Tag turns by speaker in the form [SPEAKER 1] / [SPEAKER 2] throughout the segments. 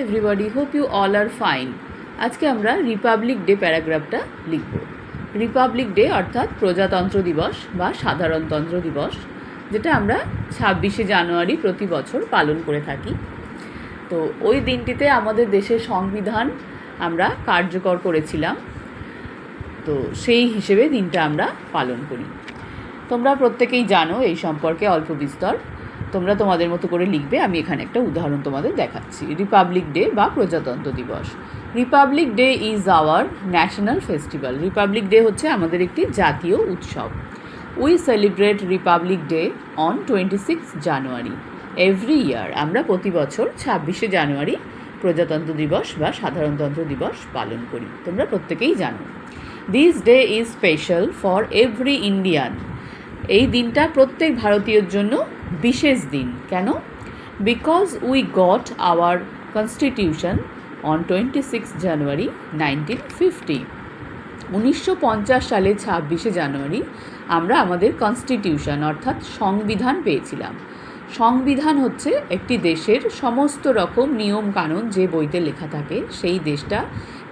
[SPEAKER 1] everybody, hope you all are fine. আজকে আমরা Republic day প্যারাগ্রাফটা লিখব। রিপাবলিক ডে অর্থাৎ প্রজাতন্ত্র দিবস বা সাধারণতন্ত্র দিবস, যেটা আমরা 26শে জানুয়ারি প্রতি বছর পালন করে থাকি। তো ওই দিনটিতে আমাদের দেশের সংবিধান আমরা কার্যকর করেছিলাম, তো সেই হিসেবে দিনটা আমরা পালন করি। তোমরা প্রত্যেকেই জানো এই সম্পর্কে অল্প বিস্তর। তোমরা তোমাদের মতো করে লিখবে। আমি এখানে একটা উদাহরণ তোমাদের দেখাচ্ছি। রিপাবলিক ডে বা প্রজাতন্ত্র দিবস। Republic day is our national festival. Republic day হচ্ছে আমাদের একটি জাতীয় উৎসব। We celebrate Republic day on 26 January every year. আমরা প্রতি বছর 26শে জানুয়ারি প্রজাতন্ত্র দিবস বা সাধারণতন্ত্র দিবস পালন করি। তোমরা প্রত্যেকেই জানো। This day is special for every Indian. এই দিনটা প্রত্যেক ভারতীয়র জন্য বিশেষ দিন। কেন? Because we got hour constitution on 26 জানুয়ারি 1950। 1950 সালে 26শে জানুয়ারি আমরা আমাদের কনস্টিটিউশন অর্থাৎ সংবিধান পেয়েছিলাম। সংবিধান হচ্ছে একটি দেশের সমস্ত রকম নিয়ম কানুন যে বইতে লেখা থাকে, সেই দেশটা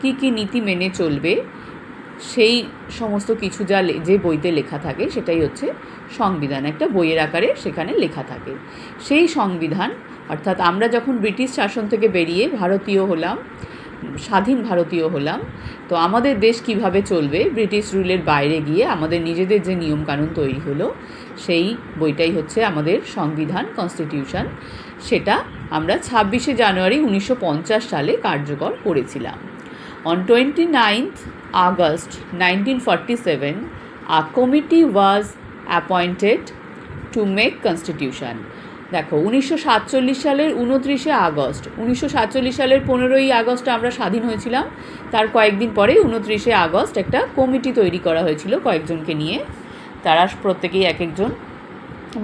[SPEAKER 1] কী কী নীতি মেনে চলবে, সেই সমস্ত কিছু যে বইতে লেখা থাকে সেটাই হচ্ছে সংবিধান। একটা বইয়ের আকারে সেখানে লেখা থাকে। সেই সংবিধান অর্থাৎ আমরা যখন ব্রিটিশ শাসন থেকে বেরিয়ে ভারতীয় হলাম, স্বাধীন ভারতীয় হলাম, তো আমাদের দেশ কিভাবে চলবে, ব্রিটিশ রুলের বাইরে গিয়ে আমাদের নিজেদের যে নিয়মকানুন তৈরি হলো, সেই বইটাই হচ্ছে আমাদের সংবিধান, কনস্টিটিউশন। সেটা আমরা 26শে জানুয়ারি 1950 সালে কার্যকর করেছিলাম। On 29th August 1947, a committee was appointed to make constitution. দেখো, 1947 সালের 29শে আগস্ট, 1947 সালের 15ই আগস্ট আমরা স্বাধীন হয়েছিলাম। তার কয়েকদিন পরে 29শে আগস্ট একটা কমিটি তৈরি করা হয়েছিল কয়েকজনকে নিয়ে। তারা প্রত্যেকেই এক একজন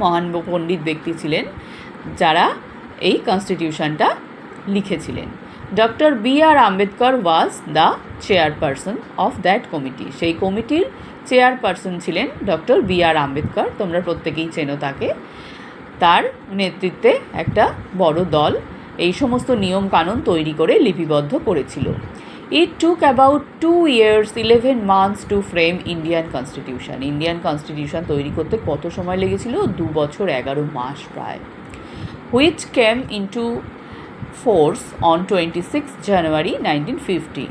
[SPEAKER 1] মহান পণ্ডিত ব্যক্তি ছিলেন, যারা এই কনস্টিটিউশনটা লিখেছিলেন। Doctor B.R. Ambedkar was the chairperson of that committee. সেই কমিটির চেয়ারপারসন ছিলেন ডক্টর B.R. আম্বেদকর। তোমরা প্রত্যেকেই চেনো তাকে। তার নেতৃত্বে একটা বড় দল এই সমস্ত নিয়ম কানুন তৈরি করে লিপিবদ্ধ করেছিল। It took about 2 years 11 months to frame Indian constitution. Indian constitution তৈরি করতে কত সময় লেগেছিল? 2 বছর 11 মাস প্রায়। Which came into force on 26 জানুয়ারি 1950।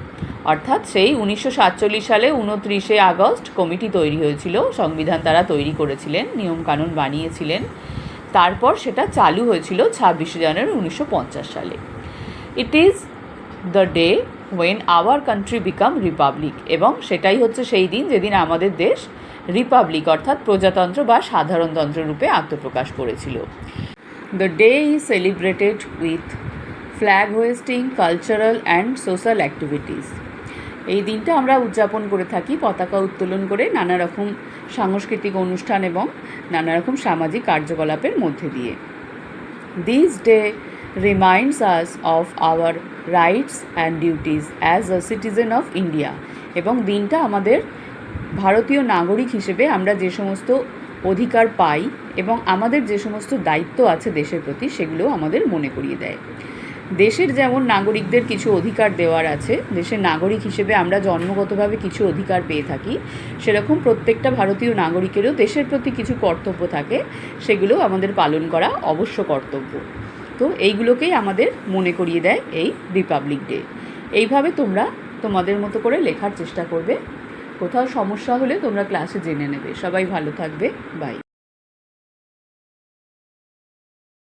[SPEAKER 1] অর্থাৎ সেই 1947 সালে 29শে আগস্ট কমিটি তৈরি হয়েছিল, সংবিধান তারা তৈরি করেছিলেন, নিয়মকানুন বানিয়েছিলেন। তারপর সেটা চালু হয়েছিল 26শে জানুয়ারি 1950 সালে। It is the day when our country become republic. এবং সেটাই হচ্ছে সেই দিন যেদিন আমাদের দেশ রিপাবলিক অর্থাৎ প্রজাতন্ত্র বা সাধারণতন্ত্র রূপে আত্মপ্রকাশ করেছিল। The day is celebrated with flag hoisting, cultural and social activities. এই দিনটা আমরা উদযাপন করে থাকি পতাকা উত্তোলন করে, নানা রকম সাংস্কৃতিক অনুষ্ঠান এবং নানা রকম সামাজিক কার্যকলাপের মধ্যে দিয়ে। This day reminds us of our rights and duties as a citizen of India. এবং দিনটা আমাদের ভারতীয় নাগরিক হিসেবে আমরা যে সমস্ত অধিকার পাই এবং আমাদের যে সমস্ত দায়িত্ব আছে দেশের প্রতি, সেগুলো আমাদের মনে করিয়ে দেয়। দেশের যেমন নাগরিকদের কিছু অধিকার দেওয়ার আছে, দেশের নাগরিক হিসেবে আমরা জন্মগতভাবে কিছু অধিকার পেয়ে থাকি, সেরকম প্রত্যেকটা ভারতীয় নাগরিকেরও দেশের প্রতি কিছু কর্তব্য থাকে, সেগুলো আমাদের পালন করা অবশ্য কর্তব্য। তো এইগুলোকেই আমাদের মনে করিয়ে দেয় এই রিপাবলিক ডে। এইভাবে তোমরা তোমাদের মতো করে লেখার চেষ্টা করবে। কোথাও সমস্যা হলে তোমরা ক্লাসে জেনে নেবে। সবাই ভালো থাকবে। বাই।